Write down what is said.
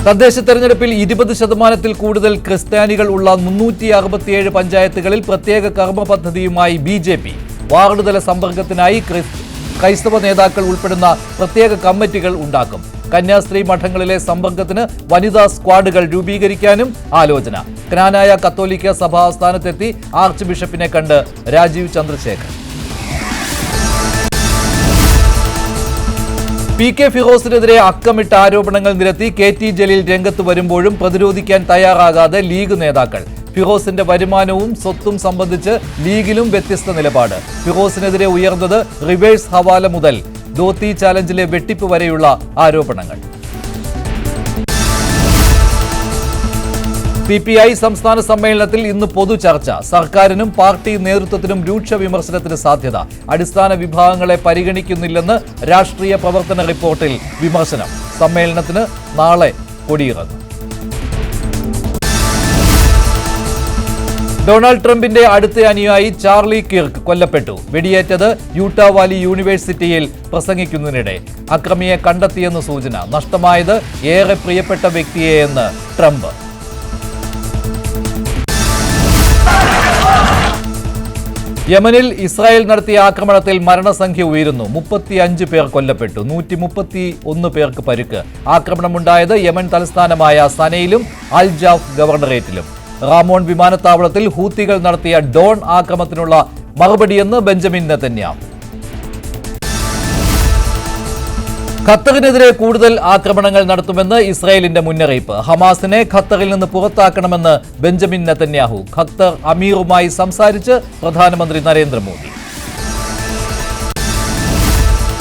തദ്ദേശ തെരഞ്ഞെടുപ്പിൽ 20% കൂടുതൽ ക്രിസ്ത്യാനികൾ ഉള്ള 367 പഞ്ചായത്തുകളിൽ പ്രത്യേക കർമ്മ പദ്ധതിയുമായി BJP. വാർഡ് തല സമ്പർക്കത്തിനായി ക്രൈസ്തവ നേതാക്കൾ ഉൾപ്പെടുന്ന പ്രത്യേക കമ്മിറ്റികൾ ഉണ്ടാക്കും. കന്യാസ്ത്രീ മഠങ്ങളിലെ സമ്പർക്കത്തിന് വനിതാ സ്ക്വാഡുകൾ രൂപീകരിക്കാനും ആലോചന. ക്നാനായ കത്തോലിക്ക സഭ ആസ്ഥാനത്തെത്തി ആർച്ച് ബിഷപ്പിനെ കണ്ട് രാജീവ് ചന്ദ്രശേഖർ. PK ഫിറോസിനെതിരെ അക്കമിട്ട ആരോപണങ്ങൾ നിരത്തി KT ജലീൽ രംഗത്ത് വരുമ്പോഴും പ്രതിരോധിക്കാൻ തയ്യാറാകാതെ ലീഗ് നേതാക്കൾ. ഫിറോസിന്റെ വരുമാനവും സ്വത്തും സംബന്ധിച്ച് ലീഗിലും വ്യത്യസ്ത നിലപാട്. ഫിറോസിനെതിരെ ഉയർന്നത് റിവേഴ്സ് ഹവാല മുതൽ ധോത്തി ചാലഞ്ചിലെ വെട്ടിപ്പ് വരെയുള്ള ആരോപണങ്ങൾ. CPI സംസ്ഥാന സമ്മേളനത്തിൽ ഇന്ന് പൊതു ചർച്ച. സർക്കാരിനും പാർട്ടി നേതൃത്വത്തിനും രൂക്ഷ വിമർശനത്തിന് സാധ്യത. അടിസ്ഥാന വിഭാഗങ്ങളെ പരിഗണിക്കുന്നില്ലെന്ന് രാഷ്ട്രീയ പ്രവർത്തന റിപ്പോർട്ടിൽ വിമർശനം. സമ്മേളനത്തിന് നാളെ കൊടിയിറങ്ങും. ഡൊണാൾഡ് ട്രംപിന്റെ അടുത്ത അനുയായി ചാർലി കിർക്ക് കൊല്ലപ്പെട്ടു. വെടിയേറ്റത് യൂട്ടാ വാലി യൂണിവേഴ്സിറ്റിയിൽ പ്രസംഗിക്കുന്നതിനിടെ. അക്രമിയെ കണ്ടെത്തിയെന്ന് സൂചന. നഷ്ടമായത് ഏറെ പ്രിയപ്പെട്ട വ്യക്തിയെന്ന് ട്രംപ്. യമനിൽ ഇസ്രായേൽ നടത്തിയ ആക്രമണത്തിൽ മരണസംഖ്യ ഉയരുന്നു. 35 പേർ കൊല്ലപ്പെട്ടു, 131 പേർക്ക് പരിക്ക്. ആക്രമണമുണ്ടായത് യമൻ തലസ്ഥാനമായ സനയിലും അൽ ജാഫ് ഗവർണറേറ്റിലും. റാമോൺ വിമാനത്താവളത്തിൽ ഹൂത്തികൾ നടത്തിയ ഡോൺ ആക്രമണത്തിനുള്ള മറുപടിയെന്ന് ബെഞ്ചമിൻ നെതന്യാഹു. ഖത്തറിനെതിരെ കൂടുതൽ ആക്രമണങ്ങൾ നടത്തുമെന്ന് ഇസ്രായേലിന്റെ മുന്നറിയിപ്പ്. ഹമാസിനെ ഖത്തറിൽ നിന്ന് പുറത്താക്കണമെന്ന് ബെഞ്ചമിൻ നെതന്യാഹു. ഖത്തർ അമീറുമായി സംസാരിച്ച് പ്രധാനമന്ത്രി നരേന്ദ്രമോദി.